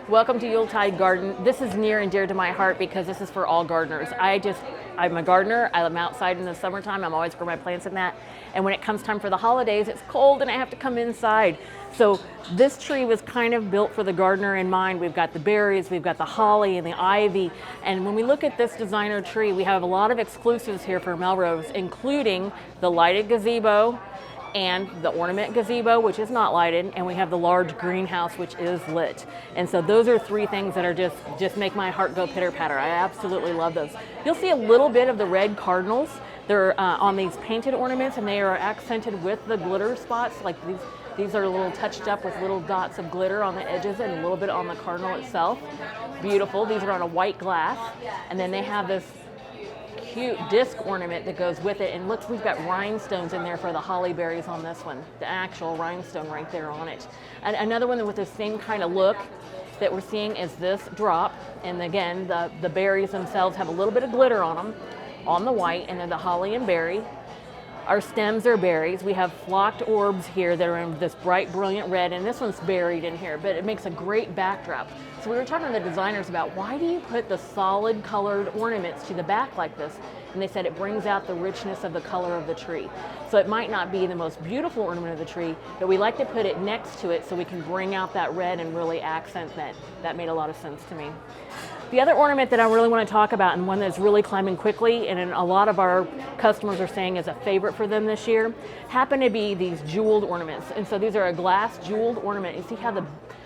Welcome to Yuletide Garden. This is near and dear to my heart because this is for all gardeners. I'm a gardener. I'm outside in the summertime. I'm always growing my plants in that. And when it comes time for the holidays, it's cold and I have to come inside. So this tree was kind of built for the gardener in mind. We've got the berries, we've got the holly and the ivy. And when we look at this designer tree, we have a lot of exclusives here for Melrose, including the lighted gazebo, and the ornament gazebo, which is not lighted, and we have the large greenhouse, which is lit. And so those are three things that are just make my heart go pitter patter. I absolutely love those. You'll see a little bit of the red cardinals. They're on these painted ornaments, and they are accented with the glitter spots. Like these are a little touched up with little dots of glitter on the edges and a little bit on the cardinal itself. Beautiful. These are on a white glass, and then they have this cute disc ornament that goes with it, and look, we've got rhinestones in there for the holly berries on this one, the actual rhinestone right there on it. And another one with the same kind of look that we're seeing is this drop, and again the berries themselves have a little bit of glitter on them on the white, and then the holly and berry. Our stems are berries. We have flocked orbs here that are in this bright, brilliant red, and this one's buried in here, but it makes a great backdrop. So we were talking to the designers about why do you put the solid colored ornaments to the back like this? And they said it brings out the richness of the color of the tree. So it might not be the most beautiful ornament of the tree, but we like to put it next to it so we can bring out that red and really accent that. That made a lot of sense to me. The other ornament that I really want to talk about, and one that's really climbing quickly, and a lot of our customers are saying is a favorite for them this year, happen to be these jeweled ornaments. And so these are a glass jeweled ornament. You see how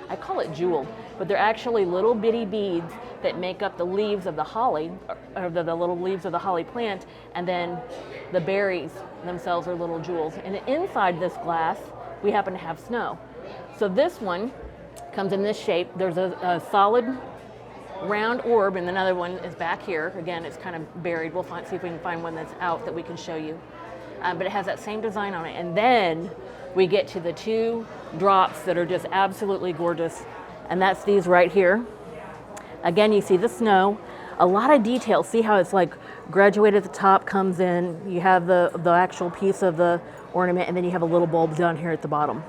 I call it jeweled, but they're actually little bitty beads that make up the leaves of the holly, or the little leaves of the holly plant, and then the berries themselves are little jewels. And inside this glass, we happen to have snow. So this one comes in this shape. There's a solid round orb, and another one is back here. Again, it's kind of buried. We'll see if we can find one that's out that we can show you. But it has that same design on it. And then we get to the two drops that are just absolutely gorgeous, and that's these right here. Again, you see the snow, a lot of detail. See how it's like graduated at the top, comes in, you have the actual piece of the ornament, and then you have a little bulb down here at the bottom.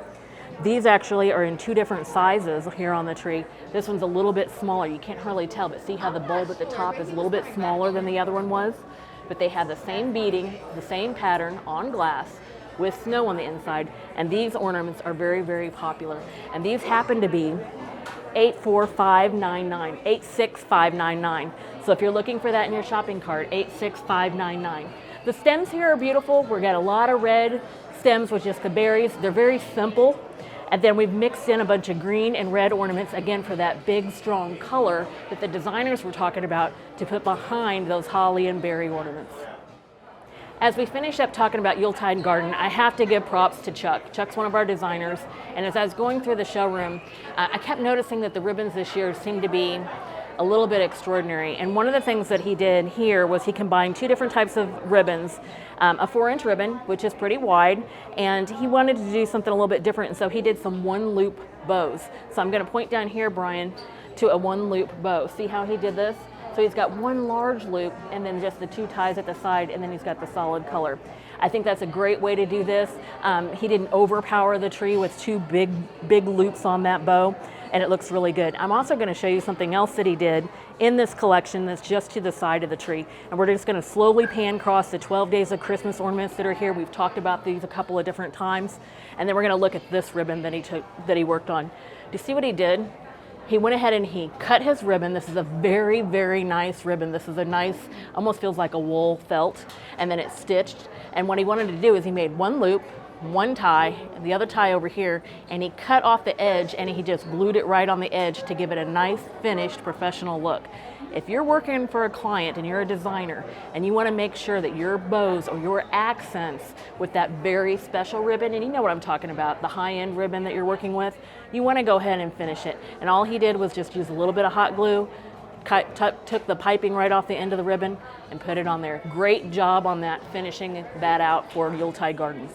These actually are in two different sizes here on the tree. This one's a little bit smaller. You can't hardly tell, but see how the bulb at the top is a little bit smaller than the other one was? But they have the same beading, the same pattern on glass with snow on the inside, and these ornaments are very, very popular. And these happen to be 84599, 86599. So if you're looking for that in your shopping cart, 86599. The stems here are beautiful. We've got a lot of red stems with just the berries. They're very simple. And then we've mixed in a bunch of green and red ornaments, again, for that big, strong color that the designers were talking about to put behind those holly and berry ornaments. As we finish up talking about Yuletide Garden, I have to give props to Chuck. Chuck's one of our designers, and as I was going through the showroom, I kept noticing that the ribbons this year seemed to be a little bit extraordinary. And one of the things that he did here was he combined two different types of ribbons, a 4-inch ribbon, which is pretty wide, and he wanted to do something a little bit different, and so he did some one-loop bows. So I'm going to point down here, Brian, to a one-loop bow. See how he did this? So he's got one large loop and then just the two ties at the side, and then he's got the solid color. I think that's a great way to do this. He didn't overpower the tree with two big loops on that bow, and it looks really good. I'm also going to show you something else that he did in this collection that's just to the side of the tree. And we're just going to slowly pan across the 12 Days of Christmas ornaments that are here. We've talked about these a couple of different times. And then we're going to look at this ribbon that he worked on. Do you see what he did? He went ahead and he cut his ribbon. This is a very, very nice ribbon. This is a nice, almost feels like a wool felt, and then it's stitched. And what he wanted to do is he made one loop, one tie, and the other tie over here, and he cut off the edge and he just glued it right on the edge to give it a nice, finished, professional look. If you're working for a client and you're a designer and you want to make sure that your bows or your accents with that very special ribbon, and you know what I'm talking about, the high-end ribbon that you're working with, you want to go ahead and finish it. And all he did was just use a little bit of hot glue, took the piping right off the end of the ribbon and put it on there. Great job on that, finishing that out for Yuletide Gardens.